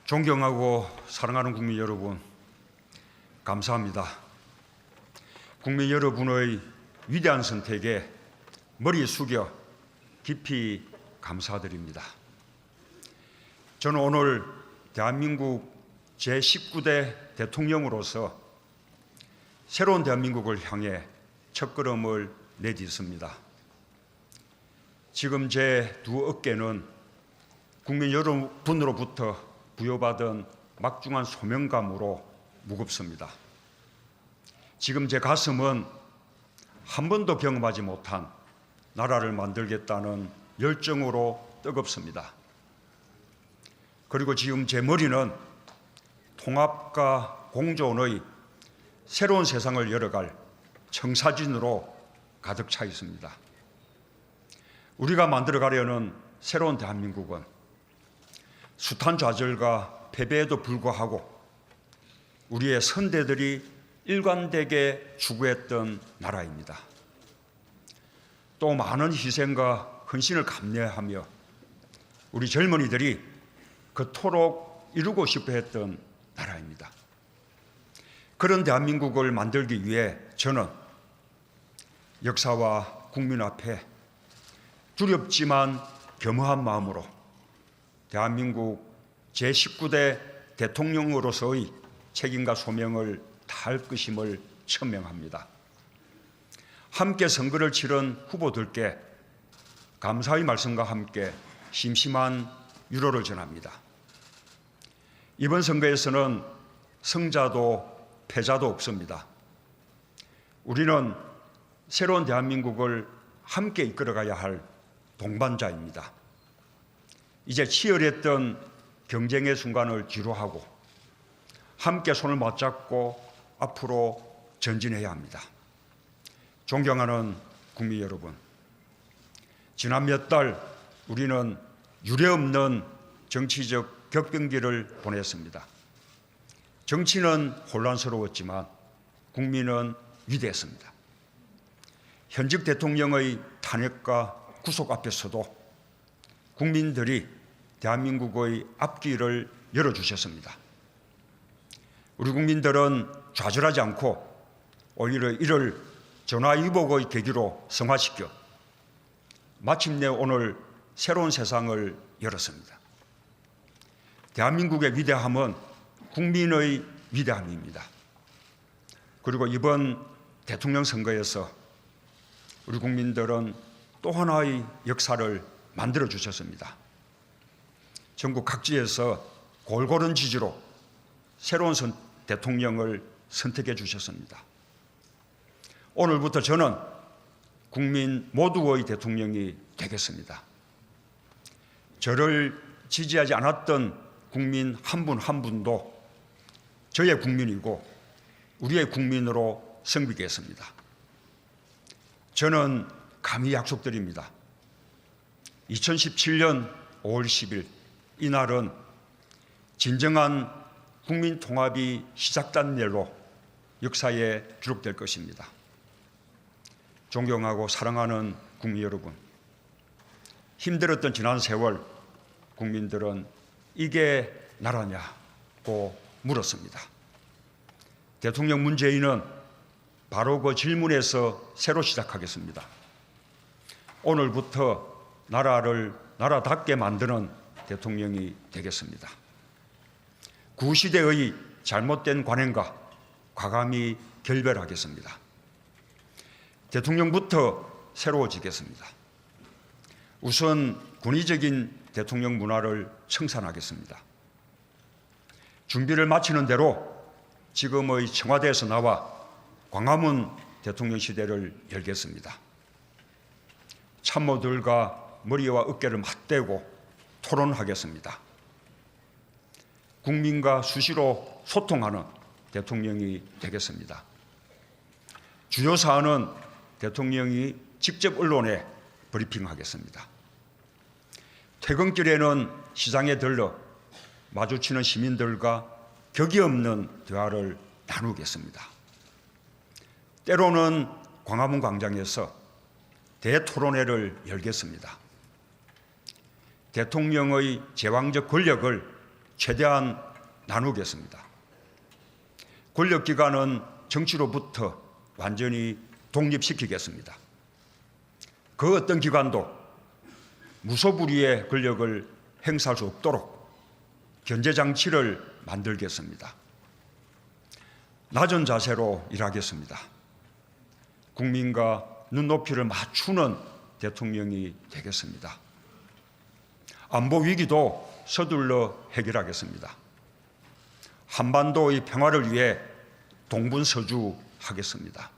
존경하고 사랑하는 국민 여러분, 감사합니다. 국민 여러분의 위대한 선택에 머리 숙여 깊이 감사드립니다. 저는 오늘 대한민국 제19대 대통령으로서 새로운 대한민국을 향해 첫걸음을 내딛습니다. 지금 제 두 어깨는 국민 여러분으로부터 부여받은 막중한 소명감으로 무겁습니다. 지금 제 가슴은 한 번도 경험하지 못한 나라를 만들겠다는 열정으로 뜨겁습니다. 그리고 지금 제 머리는 통합과 공존의 새로운 세상을 열어갈 청사진으로 가득 차 있습니다. 우리가 만들어가려는 새로운 대한민국은 숱한 좌절과 패배에도 불구하고 우리의 선대들이 일관되게 추구했던 나라입니다. 또 많은 희생과 헌신을 감내하며 우리 젊은이들이 그토록 이루고 싶어 했던 나라입니다. 그런 대한민국을 만들기 위해 저는 역사와 국민 앞에 두렵지만 겸허한 마음으로 대한민국 제19대 대통령으로서의 책임과 소명을 다할 것임을 천명합니다. 함께 선거를 치른 후보들께 감사의 말씀과 함께 심심한 유로를 전합니다. 이번 선거에서는 승자도 패자도 없습니다. 우리는 새로운 대한민국을 함께 이끌어가야 할 동반자입니다. 이제 치열했던 경쟁의 순간을 뒤로하고 함께 손을 맞잡고 앞으로 전진해야 합니다. 존경하는 국민 여러분, 지난 몇 달 우리는 유례없는 정치적 격변기를 보냈습니다. 정치는 혼란스러웠지만 국민은 위대했습니다. 현직 대통령의 탄핵과 구속 앞에서도 국민들이 대한민국의 앞길을 열어주셨습니다. 우리 국민들은 좌절하지 않고 오히려 이를 전화위복의 계기로 성화시켜 마침내 오늘 새로운 세상을 열었습니다. 대한민국의 위대함은 국민의 위대함입니다. 그리고 이번 대통령 선거에서 우리 국민들은 또 하나의 역사를 만들어 주셨습니다. 전국 각지에서 골고른 지지로 새로운 대통령을 선택해 주셨습니다. 오늘부터 저는 국민 모두의 대통령이 되겠습니다. 저를 지지하지 않았던 국민 한 분 한 분도 저의 국민이고 우리의 국민으로 섬기겠습니다. 저는 감히 약속드립니다. 2017년 5월 10일 이날은 진정한 국민 통합이 시작된 날로 역사에 기록될 것입니다. 존경하고 사랑하는 국민 여러분, 힘들었던 지난 세월 국민들은 이게 나라냐고 물었습니다. 대통령 문재인은 바로 그 질문에서 새로 시작하겠습니다. 오늘부터 나라를 나라답게 만드는 대통령이 되겠습니다. 구시대의 잘못된 관행과 과감히 결별하겠습니다. 대통령부터 새로워지겠습니다. 우선 권위적인 대통령 문화를 청산하겠습니다. 준비를 마치는 대로 지금의 청와대에서 나와 광화문 대통령 시대를 열겠습니다. 참모들과 머리와 어깨를 맞대고 토론하겠습니다. 국민과 수시로 소통하는 대통령이 되겠습니다. 주요 사안은 대통령이 직접 언론에 브리핑하겠습니다. 퇴근길에는 시장에 들러 마주치는 시민들과 격이 없는 대화를 나누겠습니다. 때로는 광화문 광장에서 대토론회를 열겠습니다. 대통령의 제왕적 권력을 최대한 나누겠습니다. 권력기관은 정치로부터 완전히 독립시키겠습니다. 그 어떤 기관도 무소불위의 권력을 행사할 수 없도록 견제장치를 만들겠습니다. 낮은 자세로 일하겠습니다. 국민과 눈높이를 맞추는 대통령이 되겠습니다. 안보 위기도 서둘러 해결하겠습니다. 한반도의 평화를 위해 동분서주하겠습니다.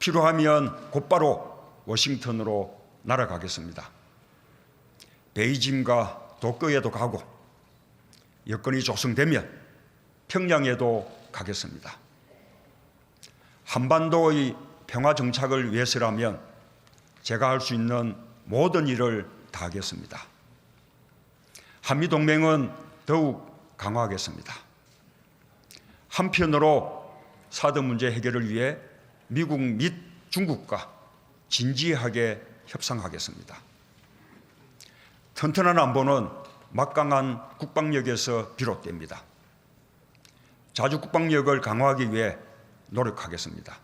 필요하면 곧바로 워싱턴으로 날아가겠습니다. 베이징과 도쿄에도 가고 여건이 조성되면 평양에도 가겠습니다. 한반도의 평화 정착을 위해서라면 제가 할 수 있는 모든 일을 다하겠습니다. 한미동맹은 더욱 강화하겠습니다. 한편으로 사드 문제 해결을 위해 미국 및 중국과 진지하게 협상하겠습니다. 튼튼한 안보는 막강한 국방력에서 비롯됩니다. 자주 국방력을 강화하기 위해 노력하겠습니다.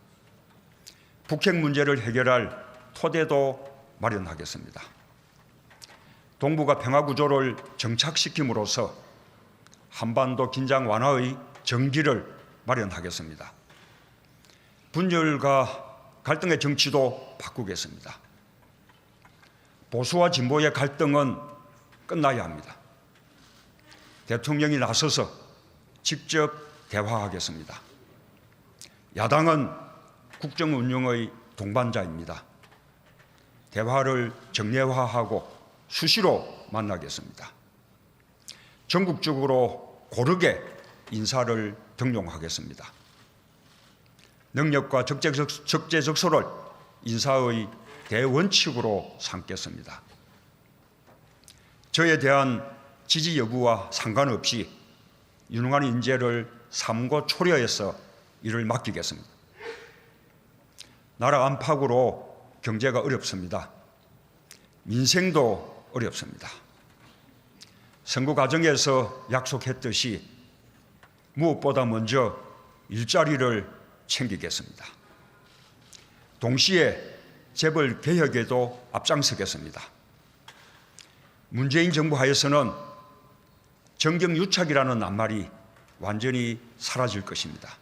북핵 문제를 해결할 토대도 마련하겠습니다. 동북아 평화 구조를 정착시킴으로써 한반도 긴장 완화의 전기를 마련하겠습니다. 분열과 갈등의 정치도 바꾸겠습니다. 보수와 진보의 갈등은 끝나야 합니다. 대통령이 나서서 직접 대화하겠습니다. 야당은 국정 운영의 동반자입니다. 대화를 정례화하고 수시로 만나겠습니다. 전국적으로 고르게 인사를 등용하겠습니다. 능력과 적재적소를 인사의 대원칙으로 삼겠습니다. 저에 대한 지지 여부와 상관없이 유능한 인재를 삼고 초려해서 일을 맡기겠습니다. 나라 안팎으로 경제가 어렵습니다. 민생도 어렵습니다. 선거 과정에서 약속했듯이 무엇보다 먼저 일자리를 챙기겠습니다. 동시에 재벌 개혁에도 앞장서겠습니다. 문재인 정부 하에서는 정경유착이라는 낱말이 완전히 사라질 것입니다.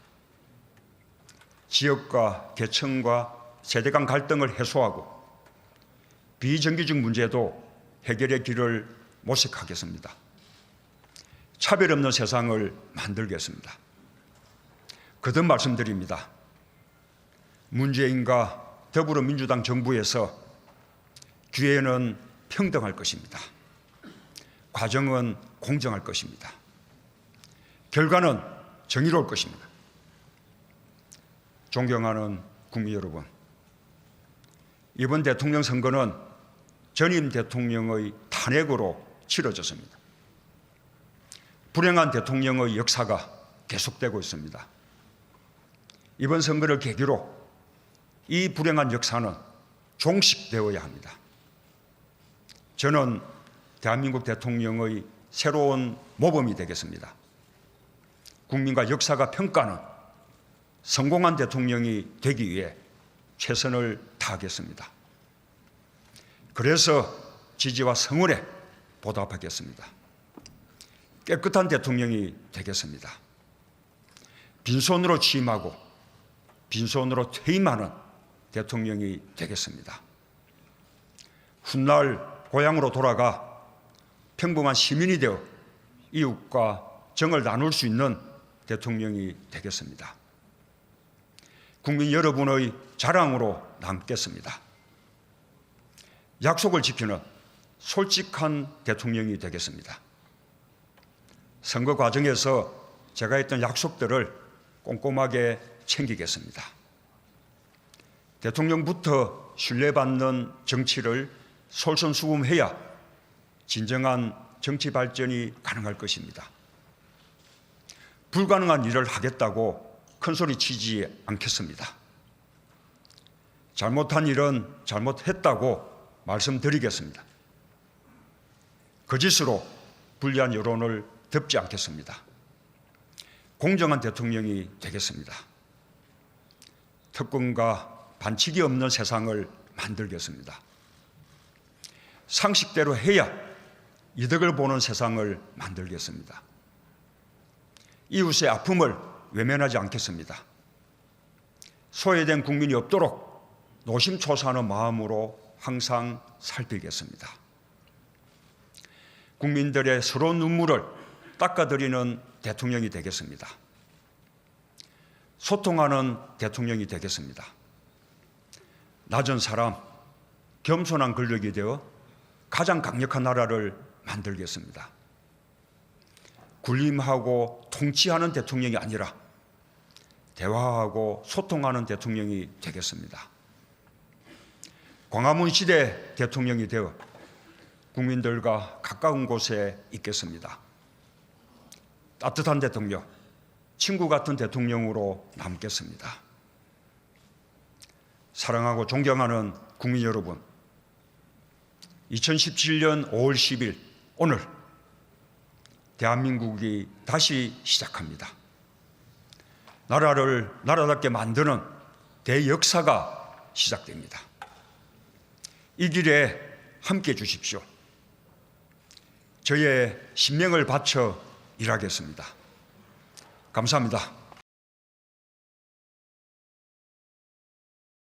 지역과 계층과 세대 간 갈등을 해소하고 비정규직 문제도 해결의 길을 모색하겠습니다. 차별 없는 세상을 만들겠습니다. 거듭 말씀드립니다. 문재인과 더불어민주당 정부에서 기회는 평등할 것입니다. 과정은 공정할 것입니다. 결과는 정의로울 것입니다. 존경하는 국민 여러분, 이번 대통령 선거는 전임 대통령의 탄핵으로 치러졌습니다. 불행한 대통령의 역사가 계속되고 있습니다. 이번 선거를 계기로 이 불행한 역사는 종식되어야 합니다. 저는 대한민국 대통령의 새로운 모범이 되겠습니다. 국민과 역사가 평가하는 성공한 대통령이 되기 위해 최선을 다하겠습니다. 그래서 지지와 성원에 보답하겠습니다. 깨끗한 대통령이 되겠습니다. 빈손으로 취임하고 빈손으로 퇴임하는 대통령이 되겠습니다. 훗날 고향으로 돌아가 평범한 시민이 되어 이웃과 정을 나눌 수 있는 대통령이 되겠습니다. 국민 여러분의 자랑으로 남겠습니다. 약속을 지키는 솔직한 대통령이 되겠습니다. 선거 과정에서 제가 했던 약속들을 꼼꼼하게 챙기겠습니다. 대통령부터 신뢰받는 정치를 솔선수범해야 진정한 정치 발전이 가능할 것입니다. 불가능한 일을 하겠다고 큰소리치지 않겠습니다. 잘못한 일은 잘못했다고 말씀드리겠습니다. 거짓으로 불리한 여론을 덮지 않겠습니다. 공정한 대통령이 되겠습니다. 특권과 반칙이 없는 세상을 만들겠습니다. 상식대로 해야 이득을 보는 세상을 만들겠습니다. 이웃의 아픔을 외면하지 않겠습니다. 소외된 국민이 없도록 노심초사하는 마음으로 항상 살피겠습니다. 국민들의 서러운 눈물을 닦아드리는 대통령이 되겠습니다. 소통하는 대통령이 되겠습니다. 낮은 사람, 겸손한 권력이 되어 가장 강력한 나라를 만들겠습니다. 군림하고 통치하는 대통령이 아니라 대화하고 소통하는 대통령이 되겠습니다. 광화문 시대 대통령이 되어 국민들과 가까운 곳에 있겠습니다. 따뜻한 대통령, 친구 같은 대통령으로 남겠습니다. 사랑하고 존경하는 국민 여러분, 2017년 5월 10일 오늘 대한민국이 다시 시작합니다. 나라를 나라답게 만드는 대역사가 시작됩니다. 이 길에 함께 해 주십시오. 저의 신명을 바쳐 일하겠습니다. 감사합니다.